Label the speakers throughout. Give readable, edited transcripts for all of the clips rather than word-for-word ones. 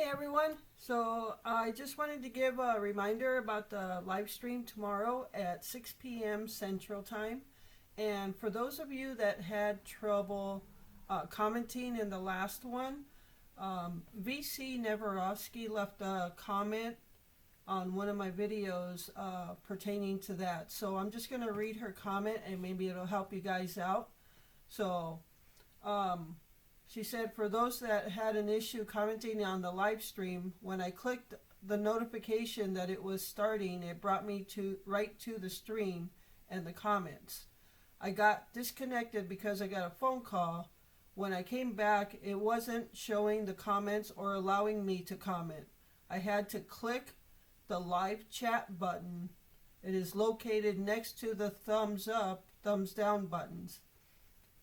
Speaker 1: everyone. So I just wanted to give a reminder about the live stream tomorrow at 6 p.m. Central Time. And for those of you that had trouble commenting in the last one, VC Neverovsky left a comment on one of my videos pertaining to that. So I'm just going to read her comment and maybe it'll help you guys out. So, she said, for those that had an issue commenting on the live stream, when I clicked the notification that it was starting, it brought me right to the stream and the comments. I got disconnected because I got a phone call. When I came back, it wasn't showing the comments or allowing me to comment. I had to click the live chat button. It is located next to the thumbs up, thumbs down buttons.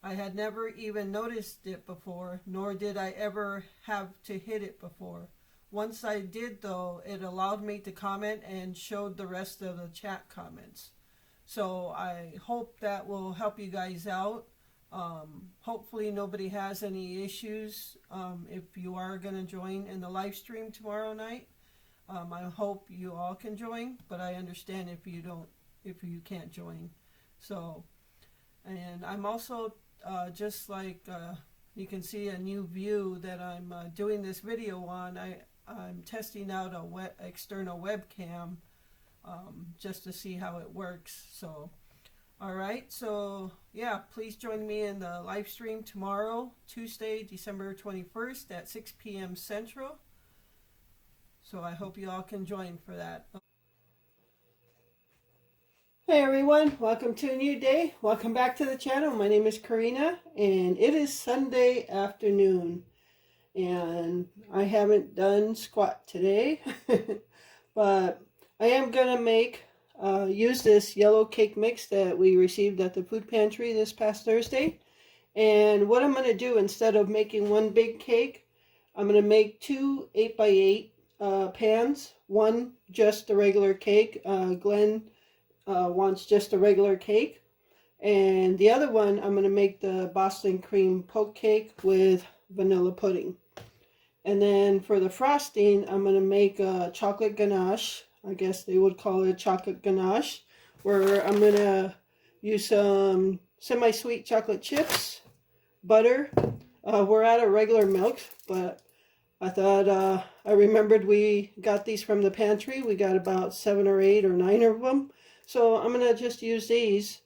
Speaker 1: I had never even noticed it before, nor did I ever have to hit it before. Once I did, though, it allowed me to comment and showed the rest of the chat comments. So I hope that will help you guys out. Hopefully nobody has any issues if you are going to join in the live stream tomorrow night. I hope you all can join, but I understand if you can't join. So, and I'm also just like you can see a new view that I'm doing this video on. I'm testing out a external webcam just to see how it works. So, all right. So yeah, please join me in the live stream tomorrow, Tuesday, December 21st at 6 p.m. Central. So I hope you all can join for that. Hey everyone, welcome to a new day. Welcome back to the channel. My name is Corinna and it is Sunday afternoon and I haven't done squat today but I am gonna use this yellow cake mix that we received at the food pantry this past Thursday. And what I'm gonna do, instead of making one big cake, I'm gonna make two 8x8 pans. One just a regular cake. Glenn wants just a regular cake, and the other one I'm going to make the Boston cream poke cake with vanilla pudding. And then for the frosting, I'm going to make a chocolate ganache. I guess they would call it chocolate ganache, where I'm going to use some semi-sweet chocolate chips, butter. We're out of regular milk, but I thought I remembered we got these from the pantry. We got about 7 or 8 or 9 of them. So I'm going to just use these,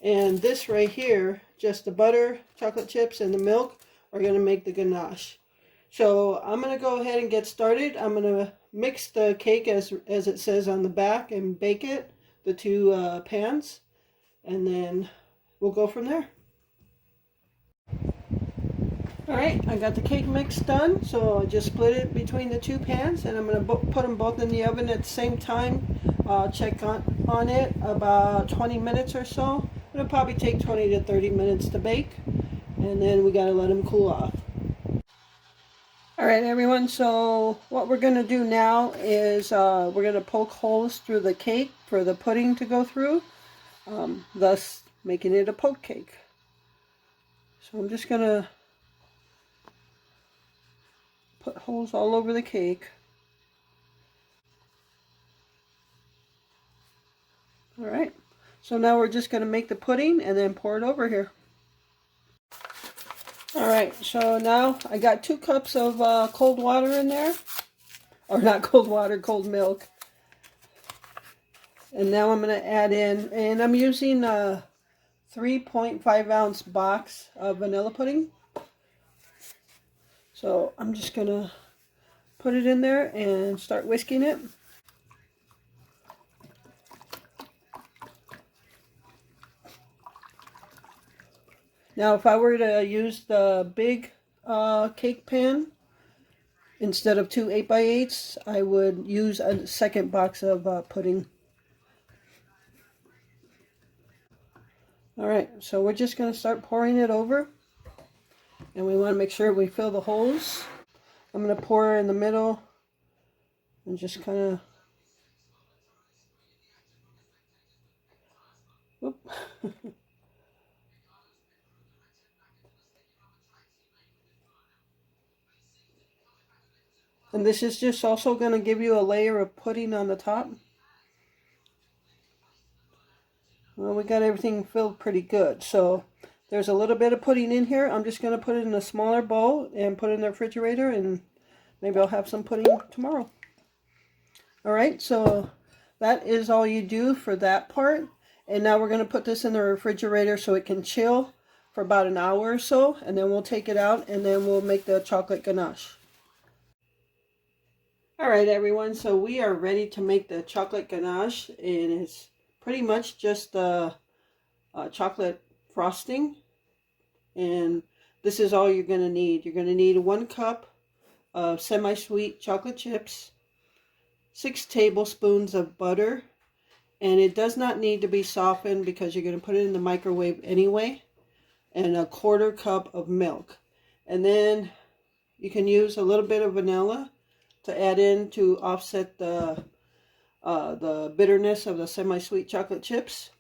Speaker 1: and this right here, just the butter, chocolate chips, and the milk are going to make the ganache. So I'm going to go ahead and get started. I'm going to mix the cake as it says on the back and bake it, the two pans, and then we'll go from there. Alright, I got the cake mix done, so I just split it between the two pans, and I'm going to put them both in the oven at the same time. Check on it about 20 minutes or so. It'll probably take 20 to 30 minutes to bake, and then we got to let them cool off. Alright everyone, so what we're going to do now is we're going to poke holes through the cake for the pudding to go through, thus making it a poke cake. So I'm just going to put holes all over the cake. Alright, so now we're just going to make the pudding and then pour it over here. Alright, so now I got 2 cups of cold water in there. Or not cold water, cold milk. And now I'm going to add in, and I'm using a 3.5 ounce box of vanilla pudding. So I'm just going to put it in there and start whisking it. Now if I were to use the big cake pan, instead of 2 8x8s, I would use a second box of pudding. Alright, so we're just going to start pouring it over. And we want to make sure we fill the holes. I'm going to pour in the middle and just kind of... Whoop. And this is just also going to give you a layer of pudding on the top. Well, we got everything filled pretty good. So there's a little bit of pudding in here. I'm just going to put it in a smaller bowl and put it in the refrigerator, and maybe I'll have some pudding tomorrow. Alright, so that is all you do for that part. And now we're going to put this in the refrigerator so it can chill for about an hour or so. And then we'll take it out and then we'll make the chocolate ganache. Alright everyone, so we are ready to make the chocolate ganache. And it's pretty much just the chocolate frosting. And this is all you're going to need. You're going to need 1 cup of semi-sweet chocolate chips, 6 tablespoons of butter, and it does not need to be softened because you're going to put it in the microwave anyway, and a 1/4 cup of milk. And then you can use a little bit of vanilla to add in to offset the bitterness of the semi-sweet chocolate chips.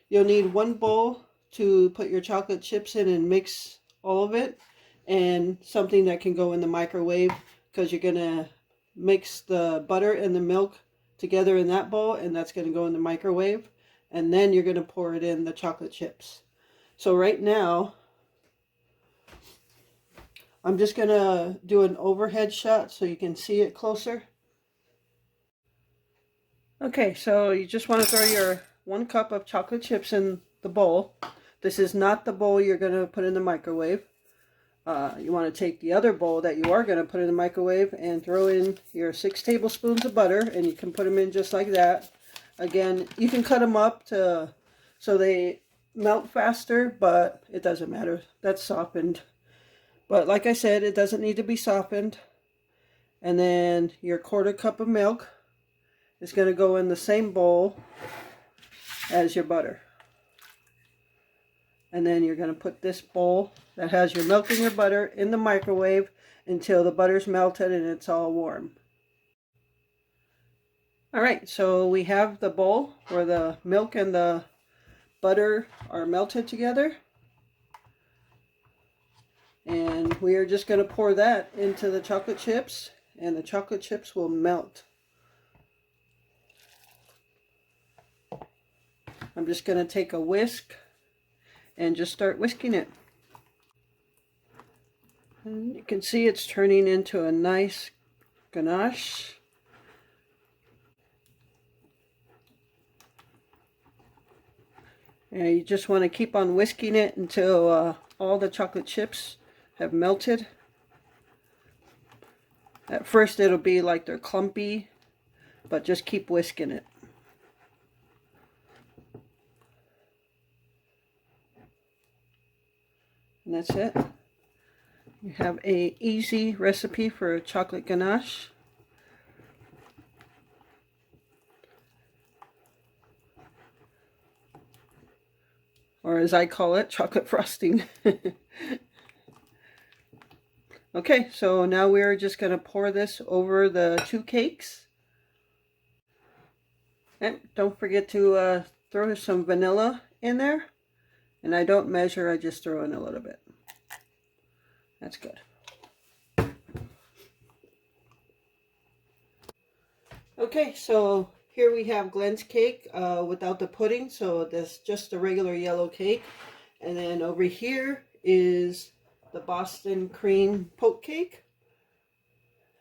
Speaker 1: You'll need 1 bowl to put your chocolate chips in and mix all of it, and something that can go in the microwave because you're going to mix the butter and the milk together in that bowl, and that's going to go in the microwave, and then you're going to pour it in the chocolate chips. So right now I'm just going to do an overhead shot so you can see it closer. Okay, so you just want to throw your 1 cup of chocolate chips in the bowl. This is not the bowl you're going to put in the microwave. You want to take the other bowl that you are going to put in the microwave and throw in your 6 tablespoons of butter, and you can put them in just like that. Again, you can cut them up so they melt faster, but it doesn't matter. That's softened. But like I said, it doesn't need to be softened. And then your 1/4 cup of milk is going to go in the same bowl as your butter. And then you're going to put this bowl that has your milk and your butter in the microwave until the butter's melted and it's all warm. Alright, so we have the bowl where the milk and the butter are melted together. And we are just going to pour that into the chocolate chips, and the chocolate chips will melt. I'm just going to take a whisk and just start whisking it. And you can see it's turning into a nice ganache. And you just want to keep on whisking it until all the chocolate chips have melted. At first it'll be like they're clumpy, but just keep whisking it. And that's it. You have an easy recipe for a chocolate ganache. Or as I call it, chocolate frosting. Okay, so now we're just going to pour this over the 2 cakes. And don't forget to throw some vanilla in there. And I don't measure, I just throw in a little bit. That's good. Okay, so here we have Glenn's cake without the pudding, so that's just a regular yellow cake. And then over here is the Boston cream poke cake.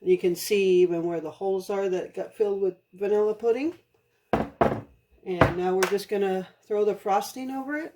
Speaker 1: You can see even where the holes are that got filled with vanilla pudding. And now we're just going to throw the frosting over it.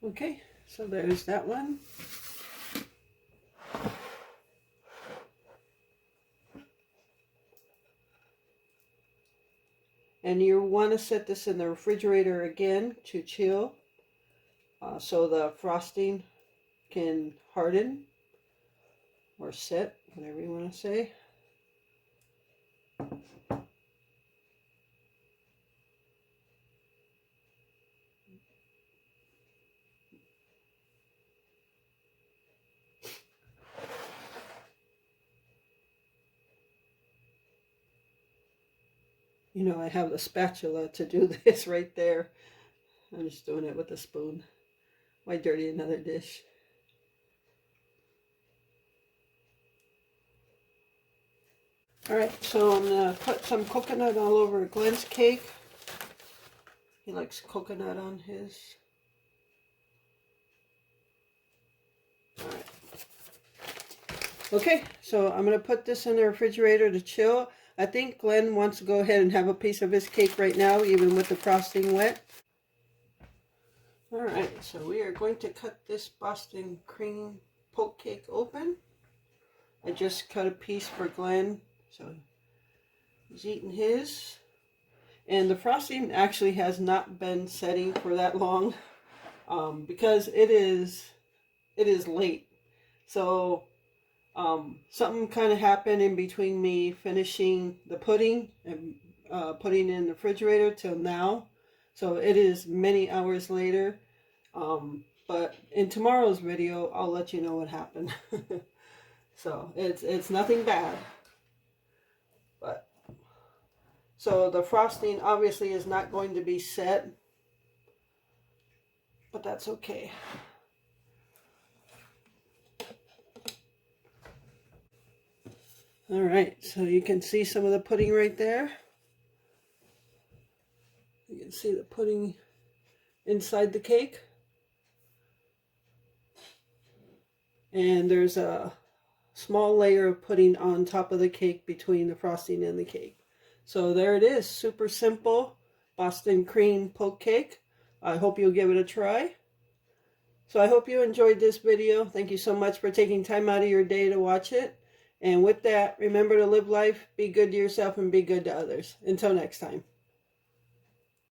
Speaker 1: Okay, so there's that one. And you want to set this in the refrigerator again to chill, so the frosting can harden or set, whatever you want to say. You know, I have the spatula to do this right there. I'm just doing it with a spoon. Why dirty another dish? Alright, so I'm going to put some coconut all over Glenn's cake. He likes coconut on his. Alright. Okay, so I'm going to put this in the refrigerator to chill. I think Glenn wants to go ahead and have a piece of his cake right now, even with the frosting wet. Alright, so we are going to cut this Boston cream poke cake open. I just cut a piece for Glenn, so he's eating his. And the frosting actually has not been setting for that long, because it is late. So something kind of happened in between me finishing the pudding and putting it in the refrigerator till now. So it is many hours later. But in tomorrow's video, I'll let you know what happened. So it's nothing bad. But so the frosting obviously is not going to be set, but that's okay. All right, so you can see some of the pudding right there. You can see the pudding inside the cake. And there's a small layer of pudding on top of the cake between the frosting and the cake. So there it is, super simple Boston cream poke cake. I hope you'll give it a try. So I hope you enjoyed this video. Thank you so much for taking time out of your day to watch it. And with that, remember to live life, be good to yourself, and be good to others. Until next time.